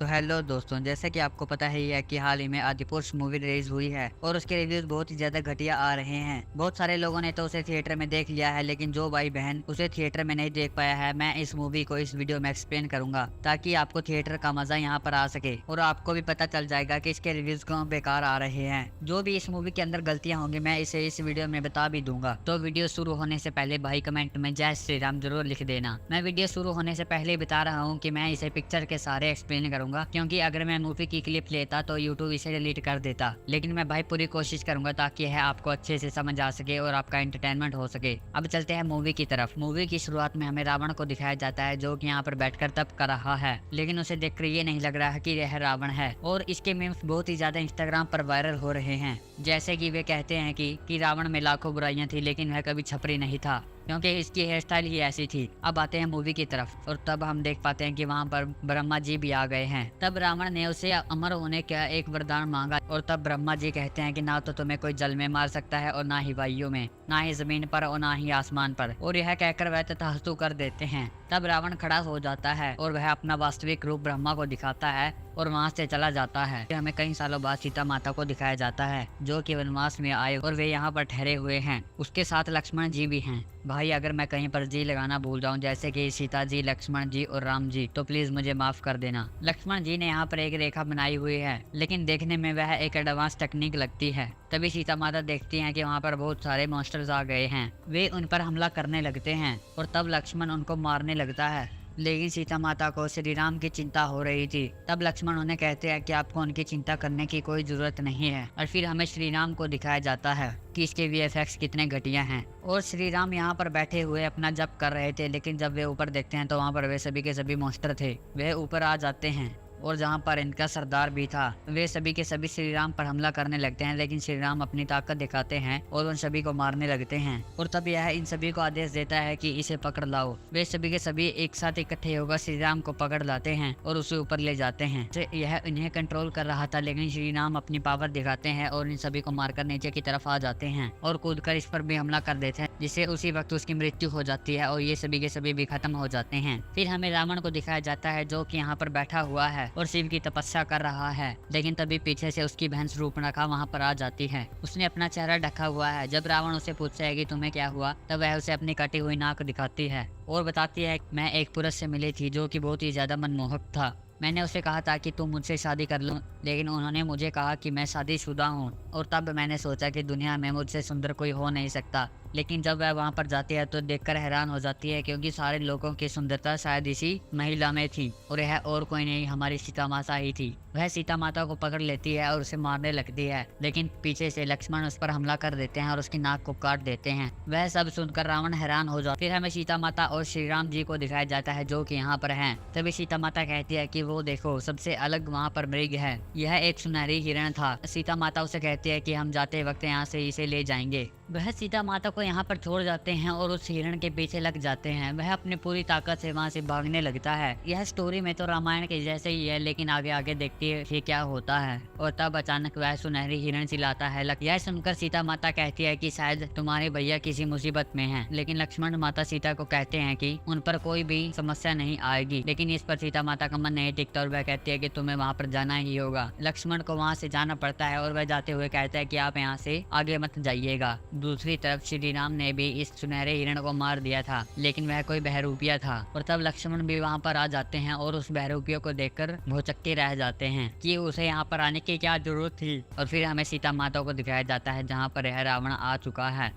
तो हेलो दोस्तों, जैसे कि आपको पता ही है कि हाल ही में आदिपुरुष मूवी रिलीज हुई है और उसके रिव्यूज बहुत ही ज्यादा घटिया आ रहे हैं। बहुत सारे लोगों ने तो उसे थिएटर में देख लिया है, लेकिन जो भाई बहन उसे थिएटर में नहीं देख पाया है, मैं इस मूवी को इस वीडियो में एक्सप्लेन करूंगा ताकि आपको थिएटर का मजा यहाँ पर आ सके और आपको भी पता चल जाएगा कि इसके रिव्यूज क्यों बेकार आ रहे हैं। जो भी इस मूवी के अंदर गलतियां होंगी मैं इसे इस वीडियो में बता भी दूंगा। तो वीडियो शुरू होने से पहले भाई कमेंट में जय श्री राम जरूर लिख देना। मैं वीडियो शुरू होने से पहले बता रहा हूँ कि मैं इसे पिक्चर के सारे एक्सप्लेन करूंगा, क्योंकि अगर मैं मूवी की क्लिप लेता तो यूट्यूब इसे डिलीट कर देता। लेकिन मैं भाई पूरी कोशिश करूंगा ताकि यह आपको अच्छे से समझ आ सके और आपका एंटरटेनमेंट हो सके। अब चलते हैं मूवी की तरफ। मूवी की शुरुआत में हमें रावण को दिखाया जाता है जो कि यहाँ पर बैठकर तप कर रहा है, लेकिन उसे देखकर ये नहीं लग रहा है कि यह रावण है। और इसके मीम्स बहुत ही ज्यादा इंस्टाग्राम पर वायरल हो रहे हैं, जैसे कि वे कहते हैं कि रावण में लाखों बुराइयां थी लेकिन वह कभी छपरी नहीं था, क्योंकि इसकी हेयर स्टाइल ही ऐसी थी। अब आते हैं मूवी की तरफ और तब हम देख पाते हैं कि वहाँ पर ब्रह्मा जी भी आ गए हैं। तब रावण ने उसे अमर होने का एक वरदान मांगा और तब ब्रह्मा जी कहते हैं कि ना तो तुम्हें कोई जल में मार सकता है और ना ही वायुओं में, ना ही जमीन पर और ना ही आसमान पर। और यह कहकर वह तथास्तु कर देते हैं। तब रावण खड़ा हो जाता है और वह अपना वास्तविक रूप ब्रह्मा को दिखाता है और वहाँ से चला जाता है। फिर हमें कई सालों बाद सीता माता को दिखाया जाता है जो कि वनवास में आए और वे यहाँ पर ठहरे हुए हैं। उसके साथ लक्ष्मण जी भी हैं। भाई अगर मैं कहीं पर जी लगाना भूल जाऊं, जैसे कि सीता जी, लक्ष्मण जी और राम जी, तो प्लीज मुझे माफ कर देना। लक्ष्मण जी ने यहाँ पर एक रेखा बनाई हुई है, लेकिन देखने में वह एक एडवांस टेक्निक लगती है। तभी सीता माता देखती हैं कि वहाँ पर बहुत सारे मॉन्स्टर्स आ गए हैं। वे उन पर हमला करने लगते हैं और तब लक्ष्मण उनको मारने लगता है, लेकिन सीता माता को श्री राम की चिंता हो रही थी। तब लक्ष्मण उन्हें कहते हैं कि आपको उनकी चिंता करने की कोई जरूरत नहीं है। और फिर हमें श्री राम को दिखाया जाता है कि इसके वीएफएक्स कितने घटिया हैं। और श्री राम यहाँ पर बैठे हुए अपना जप कर रहे थे, लेकिन जब वे ऊपर देखते हैं तो वहाँ पर वे सभी के सभी मॉन्स्टर थे। वे ऊपर आ जाते हैं और जहाँ पर इनका सरदार भी था, वे सभी के सभी श्री राम पर हमला करने लगते हैं, लेकिन श्री राम अपनी ताकत दिखाते हैं और उन सभी को मारने लगते हैं। और तब यह इन सभी को आदेश देता है कि इसे पकड़ लाओ। वे सभी के सभी एक साथ इकट्ठे होकर श्री राम को पकड़ लाते हैं और उसे ऊपर ले जाते हैं। यह इन्हें कंट्रोल कर रहा था, लेकिन श्री राम अपनी पावर दिखाते हैं और इन सभी को मारकर नीचे की तरफ आ जाते हैं और कूदकर इस पर भी हमला कर देते हैं, जिससे उसी वक्त उसकी मृत्यु हो जाती है और ये सभी के सभी भी खत्म हो जाते हैं। फिर हमें रावण को दिखाया जाता है जो कि यहाँ पर बैठा हुआ है और शिव की तपस्या कर रहा है, लेकिन तभी पीछे से उसकी बहन शूर्पणखा वहाँ पर आ जाती है। उसने अपना चेहरा ढका हुआ है। जब रावण उसे पूछता है कि तुम्हें क्या हुआ, तब वह उसे अपनी कटी हुई नाक दिखाती है और बताती है मैं एक पुरुष से मिली थी जो कि बहुत ही ज्यादा मनमोहक था। मैंने उसे कहा था कि तुम मुझसे शादी कर लो, लेकिन उन्होंने मुझे कहा कि मैं शादीशुदा हूँ। और तब मैंने सोचा कि दुनिया में मुझसे सुंदर कोई हो नहीं सकता। लेकिन जब वह वहाँ पर जाती है तो देखकर हैरान हो जाती है, क्योंकि सारे लोगों की सुंदरता शायद इसी महिला में थी और यह और कोई नहीं, हमारी सीता माता ही थी। वह सीता माता को पकड़ लेती है और उसे मारने लगती है, लेकिन पीछे से लक्ष्मण उस पर हमला कर देते हैं और उसकी नाक को काट देते हैं। वह सब सुनकर रावण हैरान हो जाता है। फिर हमें सीता माता और श्री राम जी को दिखाया जाता है जो कि यहाँ पर हैं। तभी सीता माता कहती है कि वो देखो सबसे अलग वहाँ पर मृग है, यह एक सुनहरी हिरण था। सीता माता उसे कहती है कि हम जाते वक्त यहाँ से इसे ले जाएंगे। वह सीता माता को यहाँ पर छोड़ जाते हैं और उस हिरण के पीछे लग जाते हैं। वह अपनी पूरी ताकत से वहाँ से भागने लगता है। यह स्टोरी में तो रामायण के जैसे ही है, लेकिन आगे आगे देखती है कि क्या होता है। और तब अचानक वह सुनहरी हिरण चिल्लाता है। यह सुनकर सीता माता कहती है कि शायद तुम्हारे भैया किसी मुसीबत में हैं। लेकिन लक्ष्मण माता सीता को कहते हैं कि उन पर कोई भी समस्या नहीं आएगी, लेकिन इस पर सीता माता का मन नहीं टिकता और वह कहती है कि तुम्हें वहाँ पर जाना ही होगा। लक्ष्मण को वहाँ से जाना पड़ता है और वह जाते हुए कहता है कि आप यहाँ से आगे मत जाइएगा। दूसरी तरफ श्री राम ने भी इस सुनहरे हिरण को मार दिया था, लेकिन वह कोई बहरूपिया था। और तब लक्ष्मण भी वहाँ पर आ जाते हैं और उस बहरूपिया को देखकर भौचक्के रह जाते हैं कि उसे यहाँ पर आने की क्या जरूरत थी। और फिर हमें सीता माता को दिखाया जाता है जहाँ पर यह रावण आ चुका है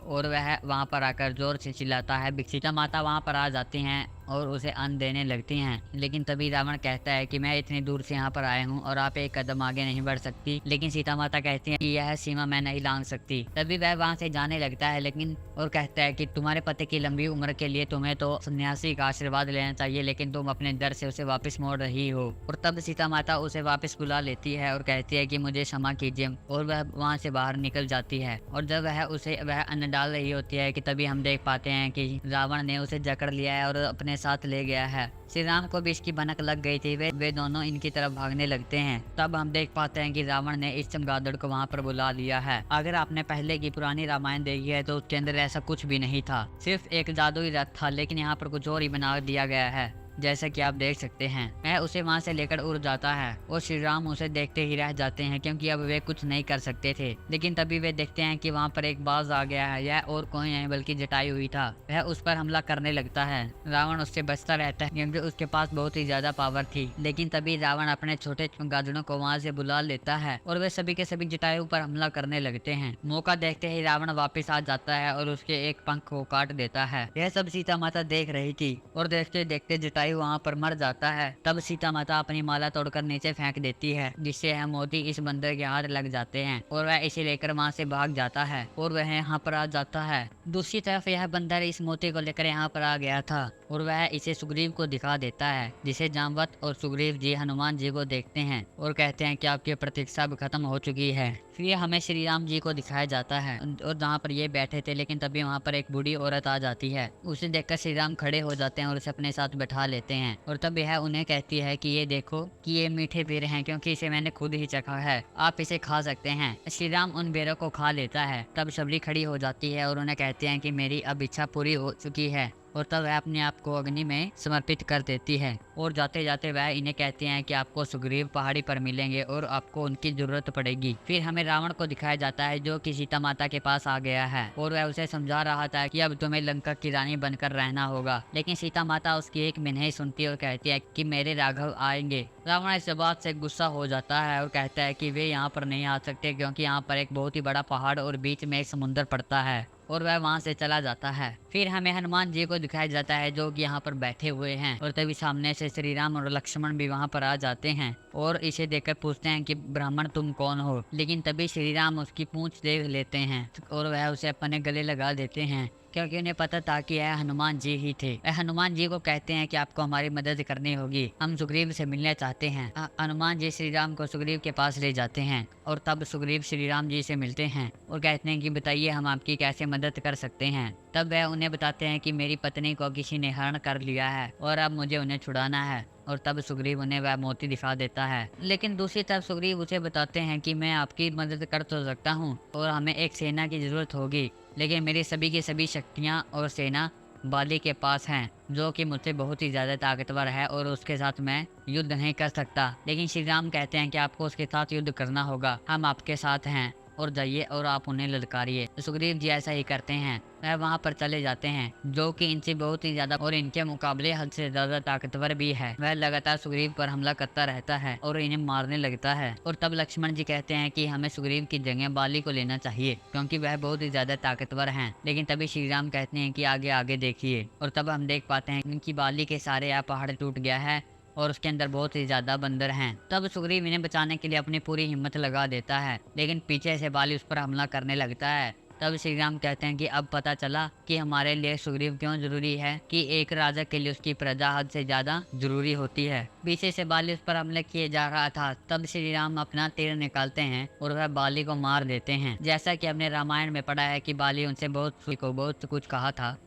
और वह वहाँ पर आकर जोर से चिल्लाता है। सीता माता वहाँ पर आ जाती हैं और उसे अन्न देने लगती हैं, लेकिन तभी रावण कहता है कि मैं इतनी दूर से यहाँ पर आया हूँ और आप एक कदम आगे नहीं बढ़ सकती। लेकिन सीता माता कहती है कि यह सीमा मैं नहीं लांघ सकती। तभी वह वहाँ से जाने लगता है, लेकिन और कहता है कि तुम्हारे पति की लंबी उम्र के लिए तुम्हें तो सन्यासी का आशीर्वाद लेना चाहिए, लेकिन तुम अपने डर से उसे वापस मोड़ रही हो। और तब सीता माता उसे वापस बुला लेती है और कहती है कि मुझे क्षमा कीजिए, और वह वहाँ से बाहर निकल जाती है। और जब वह अन्न डाल रही होती है कि तभी हम देख पाते हैं कि रावण ने उसे जकड़ लिया है और अपने साथ ले गया है। श्री राम को भी इसकी भनक लग गई थी। वे दोनों इनकी तरफ भागने लगते हैं। तब हम देख पाते हैं कि रावण ने इस चमगादड़ को वहाँ पर बुला लिया है। अगर आपने पहले की पुरानी रामायण देखी है तो उसके अंदर ऐसा कुछ भी नहीं था, सिर्फ एक जादुई रथ था, लेकिन यहाँ पर कुछ और ही बना दिया गया है। जैसा कि आप देख सकते हैं। वह उसे वहां से लेकर उड़ जाता है और श्री राम उसे देखते ही रह जाते हैं, क्योंकि अब वे कुछ नहीं कर सकते थे। लेकिन तभी वे देखते हैं कि वहां पर एक बाज आ गया है। यह और कोई नहीं बल्कि जटायु हुई था। वह उस पर हमला करने लगता है। रावण उससे बचता रहता है क्योंकि उसके पास बहुत ही ज्यादा पावर थी। लेकिन तभी रावण अपने छोटे चमगादड़ों को वहां से बुला लेता है और वे सभी के सभी जटायु पर हमला करने लगते हैं। मौका देखते ही रावण वापस आ जाता है और उसके एक पंख को काट देता है। यह सब सीता माता देख रही थी और देखते देखते जटायु वहाँ पर मर जाता है। तब सीता माता अपनी माला तोड़कर नीचे फेंक देती है, जिससे यह मोती इस बंदर के हाथ लग जाते हैं और वह इसे लेकर वहाँ से भाग जाता है और वह यहाँ पर आ जाता है। दूसरी तरफ यह बंदर इस मोती को लेकर यहाँ पर आ गया था और वह इसे सुग्रीव को दिखा देता है, जिसे जामवंत और सुग्रीव जी हनुमान जी को देखते हैं और कहते हैं कि आपकी प्रतीक्षा अब खत्म हो चुकी है। फिर हमें श्री राम जी को दिखाया जाता है और जहाँ पर ये बैठे थे, लेकिन तभी वहाँ पर एक बूढ़ी औरत आ जाती है। उसे देखकर श्री राम खड़े हो जाते हैं और उसे अपने साथ बैठा लेते हैं और तब यह उन्हें कहती है कि ये देखो कि ये मीठे बेर हैं, क्योंकि इसे मैंने खुद ही चखा है, आप इसे खा सकते हैं। श्री राम उन बेरों को खा लेता है। तब शबरी खड़ी हो जाती है और उन्हें कहते हैं कि मेरी अब इच्छा पूरी हो चुकी है और तब वह अपने आप को अग्नि में समर्पित कर देती है और जाते जाते वह इन्हें कहते हैं कि आपको सुग्रीव पहाड़ी पर मिलेंगे और आपको उनकी जरूरत पड़ेगी। फिर हमें रावण को दिखाया जाता है जो कि सीता माता के पास आ गया है और वह उसे समझा रहा था कि अब तुम्हें लंका की रानी बनकर रहना होगा। लेकिन सीता माता उसकी एक भी नहीं सुनती और कहती है कि मेरे राघव आएंगे। रावण इस बात से गुस्सा हो जाता है और कहता है कि वे यहाँ पर नहीं आ सकते, क्योंकि यहाँ पर एक बहुत ही बड़ा पहाड़ और बीच में एक समुद्र पड़ता है और वह वहां से चला जाता है। फिर हमें हनुमान जी को दिखाया जाता है जो कि यहाँ पर बैठे हुए हैं और तभी सामने से श्री राम और लक्ष्मण भी वहां पर आ जाते हैं और इसे देखकर पूछते हैं कि ब्राह्मण तुम कौन हो। लेकिन तभी श्री राम उसकी पूंछ देख लेते हैं और वह उसे अपने गले लगा देते हैं, क्योंकि उन्हें पता था कि यह हनुमान जी ही थे। वह हनुमान जी को कहते हैं कि आपको हमारी मदद करनी होगी, हम सुग्रीव से मिलने चाहते हैं। हनुमान जी श्री राम को सुग्रीव के पास ले जाते हैं और तब सुग्रीव श्री राम जी से मिलते हैं और कहते हैं कि बताइए हम आपकी कैसे मदद कर सकते हैं। तब वह उन्हें बताते हैं कि मेरी पत्नी को किसी ने हरण कर लिया है और अब मुझे उन्हें छुड़ाना है और तब सुग्रीव उन्हें वह मोती दिखा देता है। लेकिन दूसरी तरफ सुग्रीव उसे बताते हैं कि मैं आपकी मदद कर तो सकता हूँ और हमें एक सेना की जरूरत होगी, लेकिन मेरी सभी की सभी शक्तियाँ और सेना बाली के पास हैं, जो कि मुझसे बहुत ही ज्यादा ताकतवर है और उसके साथ मैं युद्ध नहीं कर सकता। लेकिन श्री राम कहते हैं कि आपको उसके साथ युद्ध करना होगा, हम आपके साथ हैं और जाइए और आप उन्हें ललकारिए। तो सुग्रीव जी ऐसा ही करते हैं। वह वहां पर चले जाते हैं, जो कि इनसे बहुत ही ज्यादा और इनके मुकाबले हद से ज्यादा ताकतवर भी है। वह लगातार सुग्रीव पर हमला करता रहता है और इन्हें मारने लगता है। और तब लक्ष्मण जी कहते हैं कि हमें सुग्रीव की जगह बाली को लेना चाहिए, क्योंकि वह बहुत ही ज्यादा ताकतवर हैं। लेकिन तभी श्री राम कहते हैं कि आगे आगे देखिए और तब हम देख पाते हैं कि बाली के सारे यह पहाड़ टूट गया है और उसके अंदर बहुत ही ज्यादा बंदर हैं। तब सुग्रीव इन्हें बचाने के लिए अपनी पूरी हिम्मत लगा देता है, लेकिन पीछे से बाली उस पर हमला करने लगता है। तब श्री राम कहते हैं कि अब पता चला कि हमारे लिए सुग्रीव क्यों जरूरी है, कि एक राजा के लिए उसकी प्रजा हद से ज्यादा जरूरी होती है। पीछे से बाली उस पर हमले किए जा रहा था। तब श्री राम अपना तीर निकालते हैं और वह बाली को मार देते हैं। जैसा कि हमने रामायण में पढ़ा है कि बाली उनसे बहुत कुछ कहा था,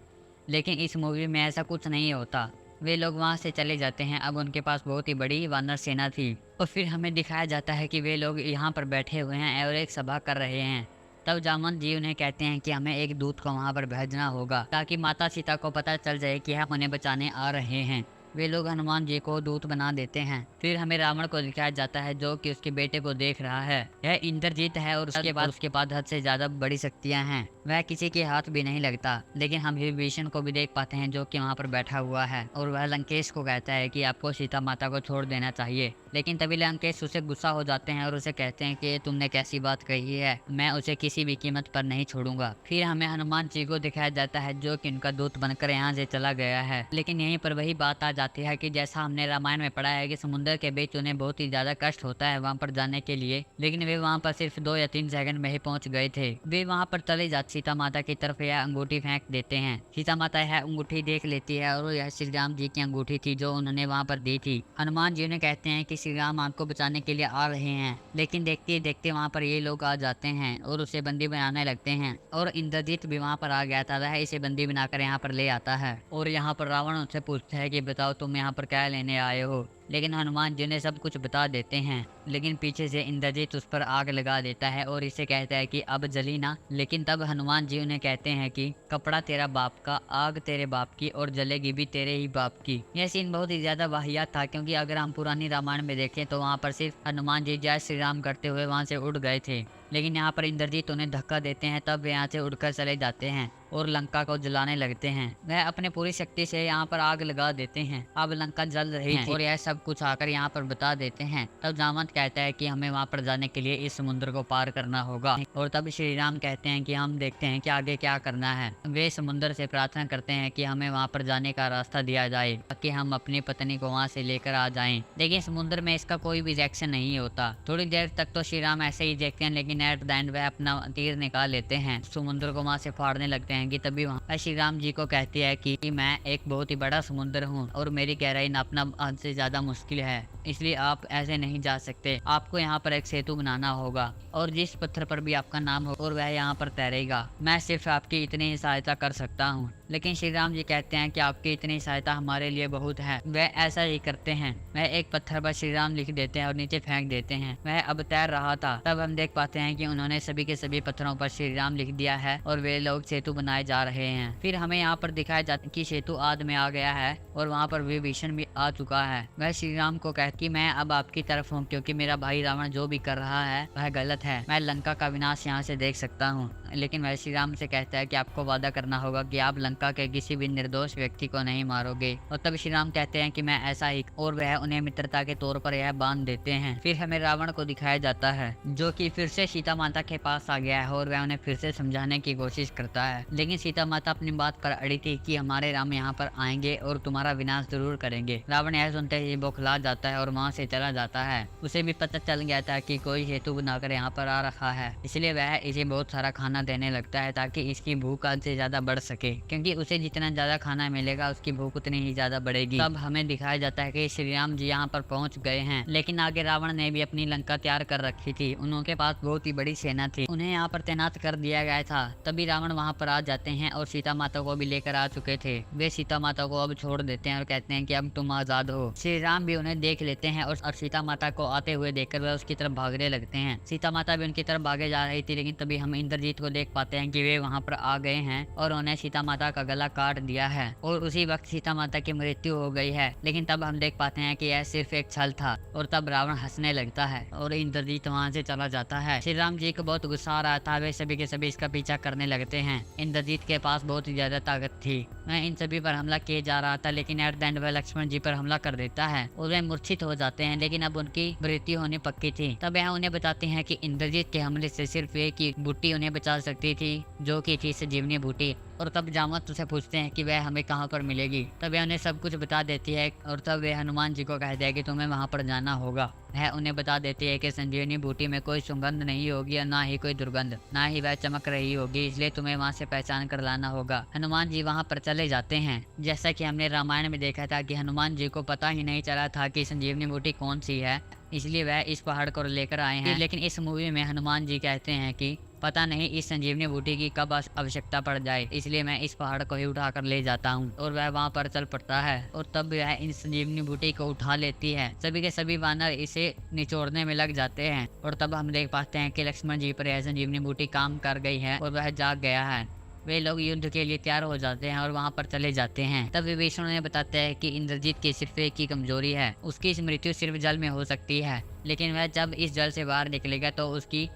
लेकिन इस मूवी में ऐसा कुछ नहीं होता। वे लोग वहां से चले जाते हैं। अब उनके पास बहुत ही बड़ी वानर सेना थी और फिर हमें दिखाया जाता है कि वे लोग यहाँ पर बैठे हुए हैं और एक सभा कर रहे हैं। तब जामवंत जी उन्हें कहते हैं कि हमें एक दूत को वहां पर भेजना होगा, ताकि माता सीता को पता चल जाए कि हम उन्हें बचाने आ रहे हैं। वे लोग हनुमान जी को दूत बना देते हैं। फिर हमें रावण को दिखाया जाता है जो कि उसके बेटे को देख रहा है। यह इंद्रजीत है और उसके बाद हद से ज्यादा बड़ी शक्तियां हैं। वह किसी के हाथ भी नहीं लगता। लेकिन हम विभीषण को भी देख पाते हैं जो कि वहाँ पर बैठा हुआ है और वह लंकेश को कहता है कि आपको सीता माता को छोड़ देना चाहिए। लेकिन तभी लंकेश उसे गुस्सा हो जाते हैं और उसे कहते हैं कि तुमने कैसी बात कही है, मैं उसे किसी भी कीमत पर नहीं छोड़ूंगा। फिर हमें हनुमान जी को दिखाया जाता है जो कि उनका दूत बनकर यहाँ से चला गया है। लेकिन यहीं पर वही बात आ जाती है कि जैसा हमने रामायण में पढ़ा है कि समुद्र के बीच उन्हें बहुत ही ज्यादा कष्ट होता है वहाँ पर जाने के लिए, लेकिन वे वहाँ पर सिर्फ 2 या 3 सेकंड में ही पहुँच गए थे। वे वहाँ पर चले जाते सीता माता की तरफ यह अंगूठी फेंक देते हैं। सीता माता यह अंगूठी देख लेती है और यह श्री राम जी की अंगूठी थी जो उन्होंने वहाँ पर दी थी। हनुमान जी उन्हें कहते हैं कि श्री राम आपको बचाने के लिए आ रहे हैं, लेकिन देखते देखते वहाँ पर ये लोग आ जाते हैं और उसे बंदी बनाने लगते हैं। और इंद्रजीत भी वहाँ पर आ गया था, वह इसे बंदी बनाकर यहाँ पर ले आता है और यहाँ पर रावण उनसे पूछता है कि बताओ तुम यहाँ पर क्या लेने आए हो। लेकिन हनुमान जी ने सब कुछ बता देते हैं लेकिन पीछे से इंद्रजीत उस पर आग लगा देता है और इसे कहता है कि अब जली ना। लेकिन तब हनुमान जी उन्हें कहते हैं कि कपड़ा तेरा बाप का, आग तेरे बाप की और जलेगी भी तेरे ही बाप की। यह सीन बहुत ही ज्यादा वाहियात था, क्योंकि अगर हम पुरानी रामायण में देखें तो वहाँ पर सिर्फ हनुमान जी जय श्री राम करते हुए वहाँ से उड़ गए थे, लेकिन यहाँ पर इंद्रजीत उन्हें धक्का देते हैं, तब वे यहाँ से उड़कर चले जाते हैं और लंका को जलाने लगते हैं। वह अपने पूरी शक्ति से यहाँ पर आग लगा देते हैं। अब लंका जल रही थी और यह सब कुछ आकर यहाँ पर बता देते हैं। तब जामवंत कहता है कि हमें वहाँ पर जाने के लिए इस समुद्र को पार करना होगा, और तब श्री राम कहते हैं कि हम देखते हैं कि आगे क्या करना है। वे समुद्र से प्रार्थना करते हैं कि हमें वहाँ पर जाने का रास्ता दिया जाए ताकि हम अपनी पत्नी को वहाँ से लेकर आ जाएं। लेकिन समुद्र में इसका कोई भी रिएक्शन नहीं होता। थोड़ी देर तक तो श्री राम ऐसे ही देखते हैं, लेकिन एट द एंड वह अपना तीर निकाल लेते हैं, समुद्र को वहाँ से फाड़ने लगते हैं। कि तभी वहाँ श्री राम जी को कहती है कि मैं एक बहुत ही बड़ा समुद्र हूँ और मेरी गहराई नापना हद से ज्यादा मुश्किल है, इसलिए आप ऐसे नहीं जा सकते। आपको यहाँ पर एक सेतु बनाना होगा और जिस पत्थर पर भी आपका नाम हो और वह यहाँ पर तैरेगा। मैं सिर्फ आपकी इतनी ही सहायता कर सकता हूँ। लेकिन श्री राम जी कहते हैं कि आपकी इतनी सहायता हमारे लिए बहुत है। वह ऐसा ही करते हैं। वह एक पत्थर पर श्री राम लिख देते हैं और नीचे फेंक देते हैं। वह अब तैर रहा था। तब हम देख पाते हैं कि उन्होंने सभी के सभी पत्थरों पर श्री राम लिख दिया है और वे लोग सेतु बनाए जा रहे हैं। फिर हमें यहाँ पर दिखाया जाता है कि सेतु आद में आ गया है और वहाँ पर विभीषण भी आ चुका है। वह श्री राम को कहती कि मैं अब आपकी तरफ हूँ, क्योंकि मेरा भाई रावण जो भी कर रहा है वह गलत है। मैं लंका का विनाश यहाँ से देख सकता हूँ। लेकिन वह श्री राम से कहता है कि आपको वादा करना होगा कि आप लंका के किसी भी निर्दोष व्यक्ति को नहीं मारोगे। और तब श्री राम कहते हैं कि मैं ऐसा ही, और वह उन्हें मित्रता के तौर पर यह बांध देते हैं। फिर हमें रावण को दिखाया जाता है, जो कि फिर से सीता माता के पास आ गया है और वह उन्हें फिर से समझाने की कोशिश करता है। लेकिन सीता माता अपनी बात पर अड़ी थी कि हमारे राम यहाँ पर आएंगे और तुम्हारा विनाश जरूर करेंगे। रावण यह सुनते ही बौखला जाता है और वहाँ से चला जाता है। उसे भी पता चल गया था कि कोई हेतु बनाकर यहाँ पर आ रखा है, इसलिए वह इसे बहुत सारा खाना देने लगता है ताकि इसकी भूख हद से ज्यादा बढ़ सके, क्योंकि उसे जितना ज्यादा खाना मिलेगा उसकी भूख उतनी ही ज्यादा बढ़ेगी। तब हमें दिखाया जाता है कि श्री राम जी यहाँ पर पहुँच गए हैं, लेकिन आगे रावण ने भी अपनी लंका तैयार कर रखी थी। उनके पास बहुत ही बड़ी सेना थी, उन्हें यहाँ पर तैनात कर दिया गया था। तभी रावण वहाँ पर आ जाते हैं और सीता माता को भी लेकर आ चुके थे। वे सीता माता को अब छोड़ देते हैं और कहते हैं कि अब तुम आजाद हो। श्री राम भी उन्हें देख लेते हैं और सीता माता को आते हुए देखकर वह उसकी तरफ भागने लगते हैं। सीता माता भी उनकी तरफ भागे जा रही थी, लेकिन तभी हम इंद्रजीत को देख पाते हैं कि वे वहाँ पर आ गए हैं और उन्हें सीता माता का गला काट दिया है और उसी वक्त सीता माता की मृत्यु हो गई है। लेकिन तब हम देख पाते हैं कि यह सिर्फ एक छल था और तब रावण हंसने लगता है और इंद्रजीत वहाँ से चला जाता है। श्री राम जी को बहुत गुस्सा आ रहा था। वे सभी के सभी इसका पीछा करने लगते हैं। इंद्रजीत के पास बहुत ही ज्यादा ताकत थी। वह इन सभी पर हमला किए जा रहा था, लेकिन एट द एंड वह लक्ष्मण जी पर हमला कर देता है और वे मूर्छित हो जाते हैं। लेकिन अब उनकी मृत्यु होनी पक्की थी। तब यह उन्हें बताते हैं कि इंद्रजीत के हमले से सिर्फ एक ही बूटी उन्हें बचा सकती थी, जो कि थी संजीवनी बूटी। और तब जामवंत उसे पूछते हैं कि वह हमें कहाँ पर मिलेगी। तब वह उन्हें सब कुछ बता देती है और तब वे हनुमान जी को कहते हैं कि तुम्हें वहाँ पर जाना होगा। वह उन्हें बता देती है कि संजीवनी बूटी में कोई सुगंध नहीं होगी और ना ही कोई दुर्गंध, ना ही वह चमक रही होगी, इसलिए तुम्हें वहाँ से पहचान कर लाना होगा। हनुमान जी वहाँ पर चले जाते हैं। जैसा कि हमने रामायण में देखा था कि हनुमान जी को पता ही नहीं चला था कि संजीवनी बूटी कौन सी है, इसलिए वह इस पहाड़ को लेकर आए हैं। लेकिन इस मूवी में हनुमान जी कहते हैं कि पता नहीं इस संजीवनी बूटी की कब आवश्यकता पड़ जाए, इसलिए मैं इस पहाड़ को ही उठाकर ले जाता हूँ। और वह वहाँ पर चल पड़ता है और तब वह इन संजीवनी बूटी को उठा लेती है। सभी के सभी वानर इसे निचोड़ने में लग जाते हैं और तब हम देख पाते हैं कि लक्ष्मण जी पर यह संजीवनी बूटी काम कर गई है और वह जाग गया है। वे लोग युद्ध के लिए तैयार हो जाते हैं और वहाँ पर चले जाते हैं। तब विभीषण ने बताते हैं कि इंद्रजीत की सिर्फ एक ही कमजोरी है, उसकी मृत्यु सिर्फ जल में हो सकती है, लेकिन वह जब इस जल से बाहर निकलेगा तो उसकी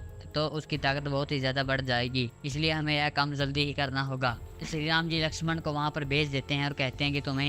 ताकत बहुत ही ज्यादा बढ़ जाएगी, इसलिए हमें यह काम जल्दी ही करना होगा। श्री राम जी लक्ष्मण को वहाँ पर भेज देते हैं और कहते हैं कि तुम्हें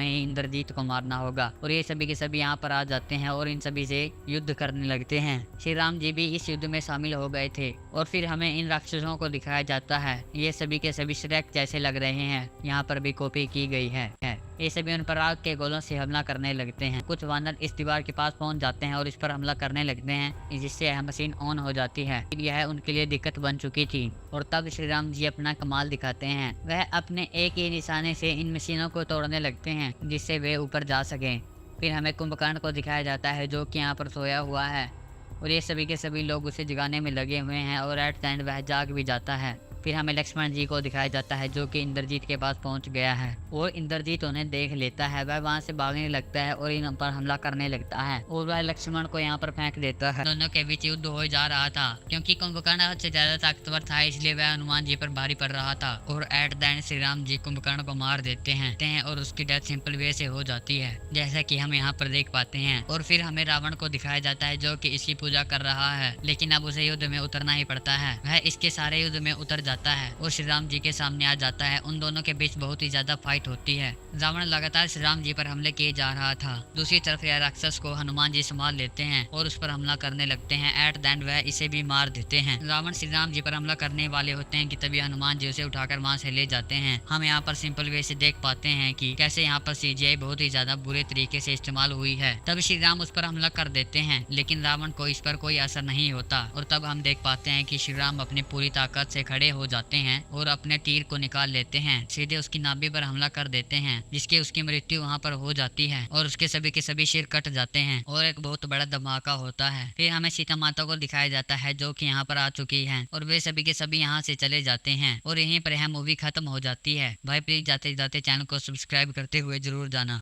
ही इंद्रजीत को मारना होगा। और ये सभी के सभी यहाँ पर आ जाते हैं और इन सभी से युद्ध करने लगते हैं। श्री राम जी भी इस युद्ध में शामिल हो गए थे और फिर हमें इन राक्षसों को दिखाया जाता है। ये सभी के सभी श्रेक जैसे लग रहे हैं, यहाँ पर भी कॉपी की गई है। ये सभी उन पर आग के गोलों से हमला करने लगते हैं। कुछ वानर इस दीवार के पास पहुंच जाते हैं और इस पर हमला करने लगते हैं, जिससे यह मशीन ऑन हो जाती है। यह उनके लिए दिक्कत बन चुकी थी और तब श्री राम जी अपना कमाल दिखाते हैं। वह अपने एक ही निशाने से इन मशीनों को तोड़ने लगते हैं, जिससे वे ऊपर जा सकें। फिर हमें कुंभकर्ण को दिखाया जाता है, जो कि यहाँ पर सोया हुआ है और ये सभी के सभी लोग उसे जगाने में लगे हुए हैं और एट द एंड वह जाग भी जाता है। फिर हमें लक्ष्मण जी को दिखाया जाता है जो कि इंद्रजीत के पास पहुंच गया है और इंद्रजीत उन्हें देख लेता है। वह वहां से भागने लगता है और इन पर हमला करने लगता है और वह लक्ष्मण को यहाँ पर फेंक देता है। दोनों के बीच युद्ध हो जा रहा था क्योंकि कुंभकर्ण हद से ज्यादा ताकतवर था, इसलिए वह हनुमान जी पर भारी पड़ रहा था और at the end Shri Ram ji Kumbhakarna को मार देते हैं और उसकी डेथ सिंपल वे से हो जाती है जैसा कि हम यहाँ पर देख पाते हैं। और फिर हमें रावण को दिखाया जाता है जो कि इसकी पूजा कर रहा है, लेकिन अब उसे युद्ध में उतरना ही पड़ता है। वह इसके सारे युद्ध में उतर जाता है और श्री राम जी के सामने आ जाता है। उन दोनों के बीच बहुत ही ज्यादा फाइट होती है। रावण लगातार श्री राम जी पर हमले किए जा रहा था। दूसरी तरफ यह राक्षस को हनुमान जी संभाल लेते हैं और उस पर हमला करने लगते हैं। एट द एंड वह इसे भी मार देते हैं। रावण श्री राम जी पर हमला करने वाले होते हैं कि तभी हनुमान जी उसे उठाकर वहां से ले जाते हैं। हम यहाँ पर सिंपल वे से देख पाते हैं कि कैसे यहाँ पर सीजीआई बहुत ही ज्यादा बुरे तरीके से इस्तेमाल हुई है। तब श्री राम उस पर हमला कर देते हैं लेकिन रावण को इस पर कोई असर नहीं होता और तब हम देख पाते हैं कि श्री राम अपनी पूरी ताकत से खड़े हो जाते हैं और अपने तीर को निकाल लेते हैं, सीधे उसकी नाभि पर हमला कर देते हैं जिसके उसकी मृत्यु वहाँ पर हो जाती है और उसके सभी के सभी सिर कट जाते हैं और एक बहुत बड़ा धमाका होता है। फिर हमें सीता माता को दिखाया जाता है जो कि यहाँ पर आ चुकी है और वे सभी के सभी यहाँ से चले जाते हैं और यहीं पर यह मूवी खत्म हो जाती है। भाई प्लीज जाते जाते चैनल को सब्सक्राइब करते हुए जरूर जाना।